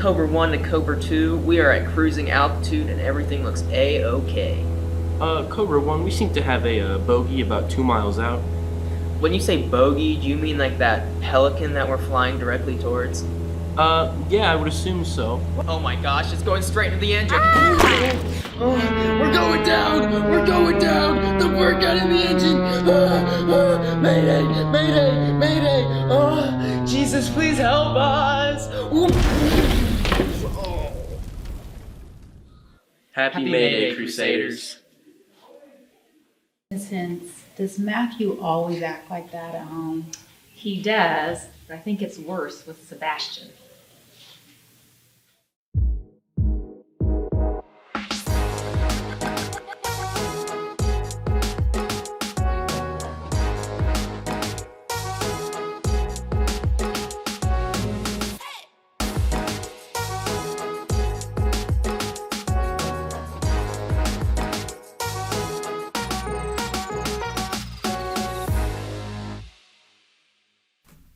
Cobra 1 to Cobra 2, we are at cruising altitude and everything looks A-OK. Cobra 1, we seem to have a bogey about 2 miles out. When you say bogey, do you mean like that pelican that we're flying directly towards? Yeah, I would assume so. Oh my gosh, it's going straight into the engine! Oh, we're going down! We're going down! The bird got in the engine! Mayday! Mayday! Mayday! Oh, Jesus, please help us! Happy Mayday, Crusaders. Since, does Matthew always act like that at home? He does, but I think it's worse with Sebastian.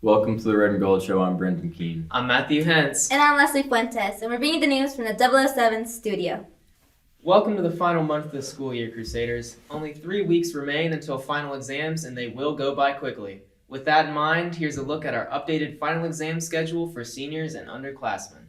Welcome to the Red and Gold Show. I'm Brendan Keene. I'm Matthew Hentz. And I'm Leslie Fuentes, and we're bringing the news from the 007 studio. Welcome to the final month of the school year, Crusaders. Only 3 weeks remain until final exams, and they will go by quickly. With that in mind, here's a look at our updated final exam schedule for seniors and underclassmen.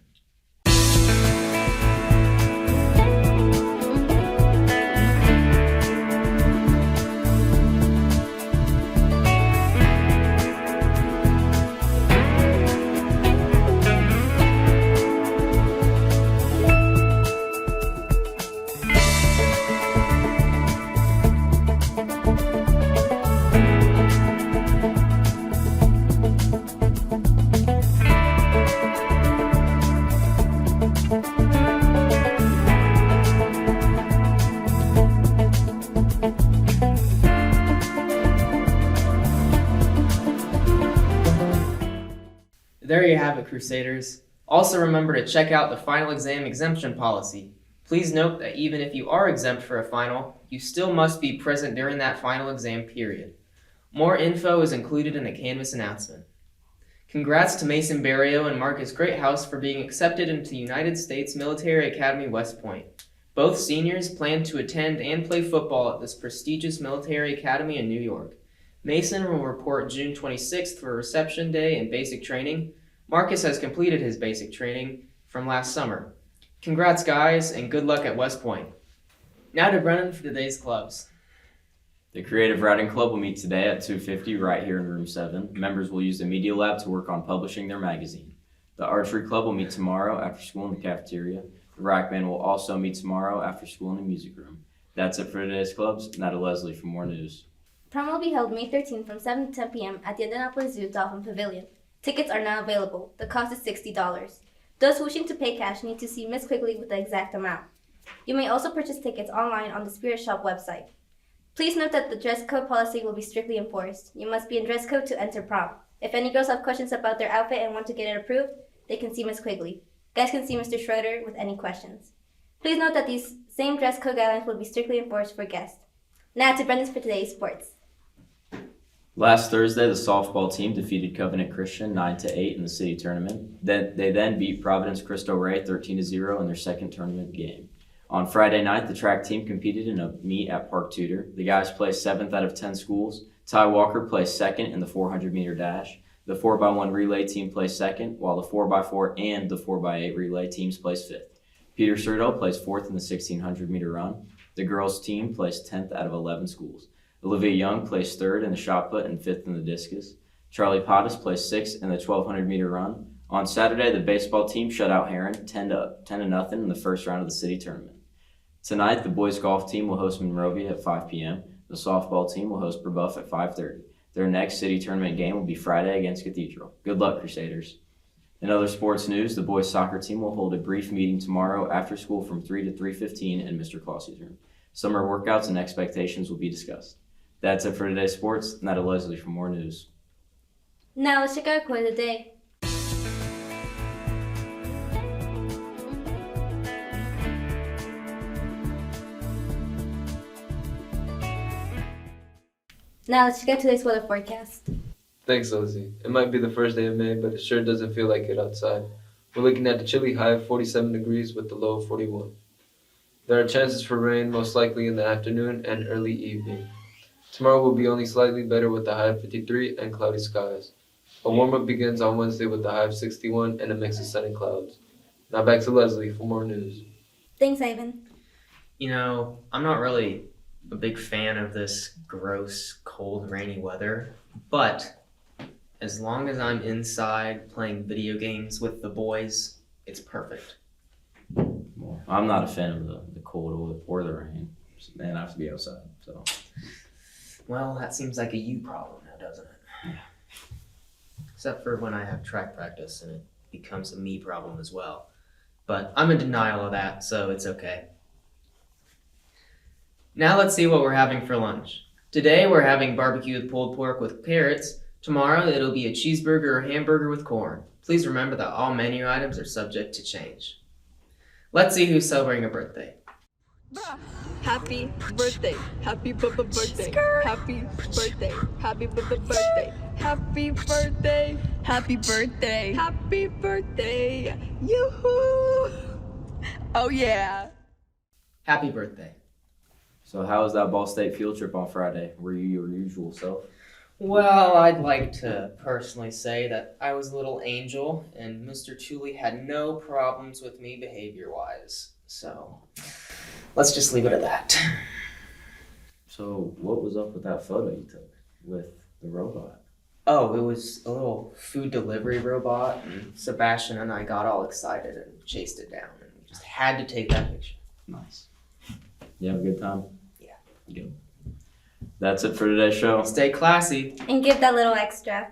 There you have it, Crusaders. Also remember to check out the final exam exemption policy. Please note that even if you are exempt for a final, you still must be present during that final exam period. More info is included in the Canvas announcement. Congrats to Mason Barrio and Marcus Greathouse for being accepted into the United States Military Academy West Point. Both seniors plan to attend and play football at this prestigious military academy in New York. Mason will report June 26th for reception day and basic training. Marcus has completed his basic training from last summer. Congrats, guys, and good luck at West Point. Now to Brennan for today's clubs. The Creative Writing Club will meet today at 2:50 right here in room 7. Members will use the Media Lab to work on publishing their magazine. The Archery Club will meet tomorrow after school in the cafeteria. The Rack Band will also meet tomorrow after school in the music room. That's it for today's clubs. Now to Leslie for more news. Prom will be held May 13th from 7 to 10 p.m. at the Indianapolis Zoo Dolphin Pavilion. Tickets are now available. The cost is $60. Those wishing to pay cash need to see Miss Quigley with the exact amount. You may also purchase tickets online on the Spirit Shop website. Please note that the dress code policy will be strictly enforced. You must be in dress code to enter prom. If any girls have questions about their outfit and want to get it approved, they can see Miss Quigley. Guys can see Mr. Schroeder with any questions. Please note that these same dress code guidelines will be strictly enforced for guests. Now to Brendan's for today's sports. Last Thursday, the softball team defeated Covenant Christian 9-8 in the city tournament. They then beat Providence Cristo Rey 13-0 in their second tournament game. On Friday night, the track team competed in a meet at Park Tudor. The guys placed 7th out of 10 schools. Ty Walker placed 2nd in the 400-meter dash. The 4x1 relay team placed 2nd, while the 4x4 and the 4x8 relay teams placed 5th. Peter Serdo placed 4th in the 1600-meter run. The girls' team placed 10th out of 11 schools. Olivia Young placed 3rd in the shot put and 5th in the discus. Charlie Pottis placed 6th in the 1200-meter run. On Saturday, the baseball team shut out Heron 10-0 in the first round of the city tournament. Tonight, the boys golf team will host Monrovia at 5 p.m. The softball team will host Brebeuf at 5:30. Their next city tournament game will be Friday against Cathedral. Good luck, Crusaders. In other sports news, the boys soccer team will hold a brief meeting tomorrow after school from 3 to 3:15 in Mr. Clause's room. Summer workouts and expectations will be discussed. That's it for today's sports. Now to Leslie for more news. Now let's check out quote of the day. Now let's check out today's weather forecast. Thanks, Lizzie. It might be the first day of May, but it sure doesn't feel like it outside. We're looking at a chilly high of 47 degrees with the low of 41. There are chances for rain, most likely in the afternoon and early evening. Tomorrow will be only slightly better with a high of 53 and cloudy skies. A warm-up begins on Wednesday with a high of 61 and a mix of sun and clouds. Now back to Leslie for more news. Thanks, Ivan. You know, I'm not really a big fan of this gross, cold, rainy weather, but as long as I'm inside playing video games with the boys, it's perfect. Well, I'm not a fan of the cold or the rain. Man, I have to be outside. So Well, that seems like a you problem now, doesn't it? Yeah. Except for when I have track practice and it becomes a me problem as well. But I'm in denial of that, so it's okay. Now let's see what we're having for lunch. Today we're having barbecue with pulled pork with carrots. Tomorrow it'll be a cheeseburger or hamburger with corn. Please remember that all menu items are subject to change. Let's see who's celebrating a birthday. Happy birthday. Happy birthday. Happy birthday. Happy birthday. Happy birthday. Happy birthday. Happy birthday. Yoo-hoo. Oh yeah. Happy birthday. So how was that Ball State field trip on Friday? Were you your usual self? Well, I'd like to personally say that I was a little angel and Mr. Tooley had no problems with me behavior-wise. So, let's just leave it at that. So what was up with that photo you took with the robot? Oh, it was a little food delivery robot, and Sebastian and I got all excited and chased it down, and we just had to take that picture. Nice. You have a good time? Yeah. Good. That's it for today's show. Stay classy. And give that little extra.